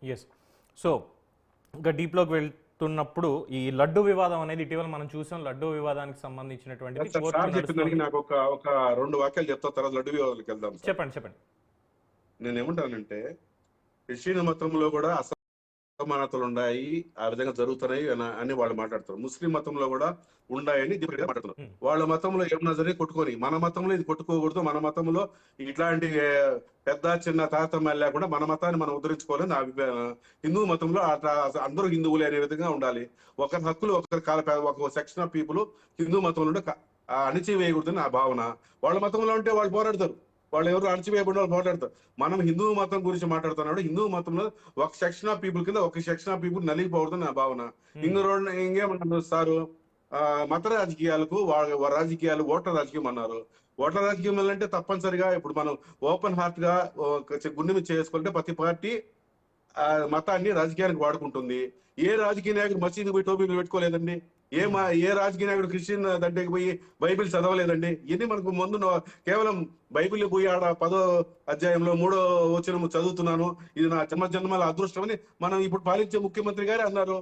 Yes. So ఇంకా డీప్లోకి వెళ్తున్నప్పుడు ఈ లడ్డు వివాదం అనేది ఇటీవల మనం చూసాం. లడ్డు వివాదానికి సంబంధించినటువంటిది సార్ చెప్పిందానికి నాకు ఒక 2 వాక్యాలు చెప్తా, తర్వాత లడ్డు వివాదాలకు వెళ్దాం. చెప్పండి. నేను ఏమంటానంటే క్రిస్టియన్ మతంలో కూడా అసమానతలు ఉన్నాయి, ఆ విధంగా జరుగుతున్నాయి అని వాళ్ళు మాట్లాడతారు. ముస్లిం మతంలో కూడా ఉన్నాయని మాట్లాడుతున్నారు. వాళ్ళ మతంలో ఏమన్నా జరిగి కొట్టుకొని, మన మతంలో ఇది కొట్టుకోకూడదు, మన మతంలో ఇట్లాంటి పెద్ద చిన్న తారతమ్యాలు లేకుండా మన మతాన్ని మనం ఉద్ధరించుకోవాలని నా అభిప్రాయం. హిందూ మతంలో అట్లా అందరూ హిందువులే అనే విధంగా ఉండాలి. ఒకరి హక్కులు ఒక సెక్షన్ ఆఫ్ పీపుల్ హిందూ మతంలో అణిచివేయకూడదని నా భావన. వాళ్ళ మతంలో ఉంటే వాళ్ళు పోరాడతారు, వాళ్ళు ఎవరు అణచివేయబడిన వాళ్ళు పోరాడతారు. మనం హిందూ మతం గురించి మాట్లాడుతున్నాడు. హిందూ మతంలో ఒక సెక్షన్ ఆఫ్ పీపుల్ కింద ఒక సెక్షన్ ఆఫ్ పీపుల్ నలిగిపోవడం నా భావన. ఇంకేమన్నారు సారు, మత రాజకీయాలకు రాజకీయాలు ఓట్ల రాజకీయం అన్నారు. ఓట్ల రాజకీయం అంటే తప్పనిసరిగా ఇప్పుడు మనం ఓపెన్ హార్ట్ గా గుండె మీద చేసుకుంటే ప్రతి పార్టీ మతాన్ని రాజకీయానికి వాడుకుంటుంది. ఏ రాజకీయ నాయకుడు మసీదు పోయి టోపీలు పెట్టుకోలేదండి. ఏ రాజకీయ నాయకుడు క్రిస్టియన్ దగ్గరికి పోయి బైబిల్ చదవలేదండి. ఇది మనకు ముందు కేవలం బైబిల్ పోయి ఆడ 10వ అధ్యాయంలో 3వ వచనం చదువుతున్నాను, ఇది నా జన్మల అదృష్టం అని మనం ఇప్పుడు పాలించే ముఖ్యమంత్రి గారే అన్నారు.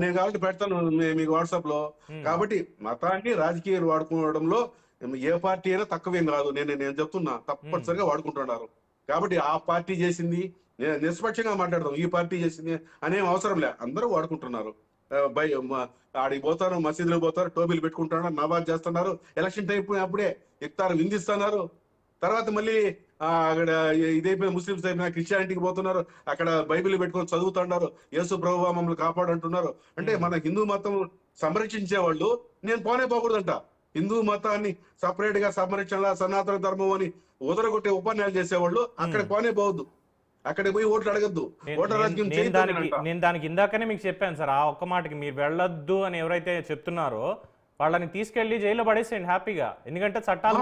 నేను కాబట్టి పెడతాను మీకు వాట్సాప్ లో. కాబట్టి మతాన్ని రాజకీయాలు వాడుకోవడంలో ఏ పార్టీ అయినా తక్కువేం కాదు. నేను చెప్తున్నా, తప్పనిసరిగా వాడుకుంటున్నారు. కాబట్టి ఆ పార్టీ చేసింది నిష్పక్షంగా మాట్లాడదాం, ఈ పార్టీ చేసింది అనేం అవసరం లే, అందరూ వాడుకుంటున్నారు. ఆడికి పోతారు, మసీదులకు పోతారు, టోబీలు పెట్టుకుంటున్నారు, నమాజ్ చేస్తున్నారు. ఎలక్షన్ టైం అప్పుడే ఇస్తారు, విందిస్తున్నారు. తర్వాత మళ్ళీ అక్కడ ఇదైపోయిన ముస్లింస్ అయిపోయిన క్రిస్టియానిటీకి పోతున్నారు, అక్కడ బైబిల్ పెట్టుకొని చదువుతున్నారు, యేసు ప్రభువా మమ్మల్ని కాపాడంటున్నారు. అంటే మన హిందూ మతం సంరక్షించే వాళ్ళు నేను పోకూడదంట. హిందూ మతాన్ని సపరేట్ గా సంరక్షణ సనాతన ధర్మం అని ఉదరగొట్టే ఉపన్యాసాలు చేసేవాళ్ళు అక్కడ పోవద్దు, అక్కడికి పోయి ఓట్లు అడగద్దు. ఓటర్ రాజకీయం నేను దానికి ఇందాకనే మీకు చెప్పాను సార్, ఆ ఒక్క మాటకి మీరు వెళ్ళొద్దు అని ఎవరైతే చెప్తున్నారో వాళ్ళని తీసుకెళ్లి జైల్లో పడేసేయండి హ్యాపీగా. ఎందుకంటే చట్టాలు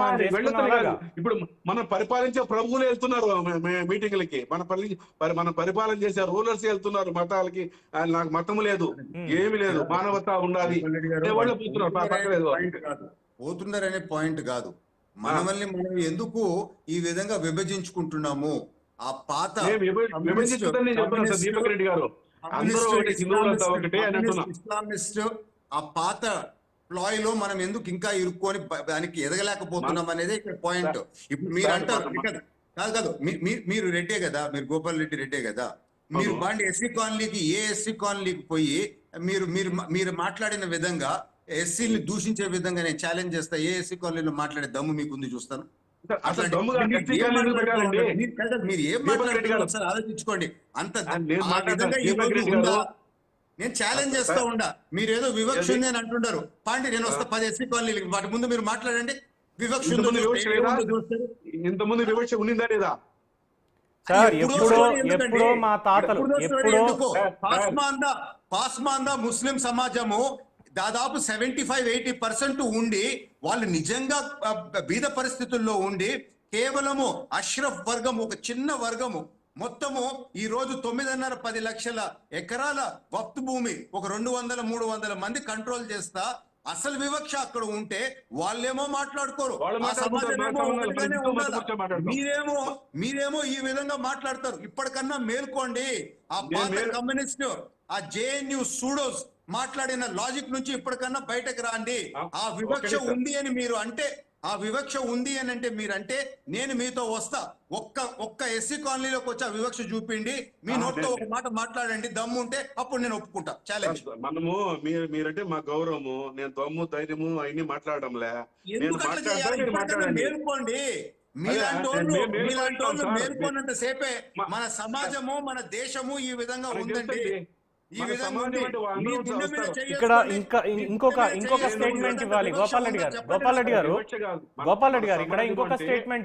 ఇప్పుడు మనం పరిపాలించే ప్రభువులు వెళ్తున్నారు మీటింగ్లకి, మన పరిపాలన చేసే రూలర్స్ వెళ్తున్నారు మతాలకి. నాకు మతం లేదు, ఏమి లేదు, మానవత ఉండాలి పోతున్నారనే పాయింట్ కాదు. మనల్ని మనం ఎందుకు ఈ విధంగా విభజించుకుంటున్నాము? ఆ పాత ఇస్లామిస్ట్ ఆ పాత ప్లాయ్ లో మనం ఎందుకు ఇంకా ఇరుక్కొని దానికి ఎదగలేకపోతున్నాం అనేది ఇక్కడ పాయింట్. ఇప్పుడు మీరు అంటారు కాదు, మీరు రెడ్డే కదా, మీరు గోపాల్ రెడ్డి రెడ్డే కదా, మీరు బాండి ఎస్సీ కాలనీకి ఎస్సీ కాలనీకి పోయి మీరు మాట్లాడిన విధంగా ఎస్సీని దూషించే విధంగా నేను ఛాలెంజ్ చేస్తా. ఎస్సీ కాలనీలో మాట్లాడే దమ్ము మీకు ఉంది, చూస్తాను. మీరు ఏం మాట్లాడుతున్నారు సార్ ఆలోచించుకోండి. అంత నేను ఛాలెంజ్ చేస్తా ఉండా, మీరు ఏదో వివక్ష ఉంది అని అంటున్నారు. పాండి నేను వస్తా 10 ఎస్సీ కాలనీలకి, వాటి ముందు మీరు మాట్లాడండి. వివక్ష ఇంతకుముందు వివక్ష ఉండిందా లేదా? పాస్మాందా ముస్లిం సమాజము దాదాపు 75-80% ఉండి వాళ్ళు నిజంగా బీద పరిస్థితుల్లో ఉండి కేవలము అష్రఫ్ వర్గం, ఒక చిన్న వర్గము మొత్తము ఈ రోజు 9.5-10 లక్షల ఎకరాల వక్త్ భూమి ఒక 200-300 మంది కంట్రోల్ చేస్తా అసలు వివక్ష అక్కడ ఉంటే వాళ్ళేమో మాట్లాడుకోరు, మీరేమో ఈ విధంగా మాట్లాడతారు. ఇప్పటికన్నా మేల్కోండి. ఆ పాత కమ్యూనిస్ట్ ఆ జేఎన్యు సూడోస్ మాట్లాడిన లాజిక్ నుంచి ఇప్పటికన్నా బయటకు రాండి. ఆ వివక్ష ఉంది అని మీరు అంటే, ఆ వివక్ష ఉంది అని అంటే మీరంటే నేను మీతో వస్తా. ఒక్క ఎస్సీ కాలనీలోకి వచ్చి ఆ వివక్ష చూపిండి, మీ నోట్తో ఒక మాట మాట్లాడండి, దమ్ము ఉంటే అప్పుడు నేను ఒప్పుకుంటా. ఛాలెంజ్. మనము మీరంటే మా గౌరవము, నేను దమ్ము ధైర్యము అవన్నీ మాట్లాడడంలే. మేల్కోండి, మీలాంటి మేల్కోనంత సేపే మన సమాజము మన దేశము ఈ విధంగా ఉందండి. ఇక్కడ ఇంకొక స్టేట్మెంట్ ఇవ్వాలి గోపాల్ రెడ్డి గారు. ఇక్కడ ఇంకొక స్టేట్మెంట్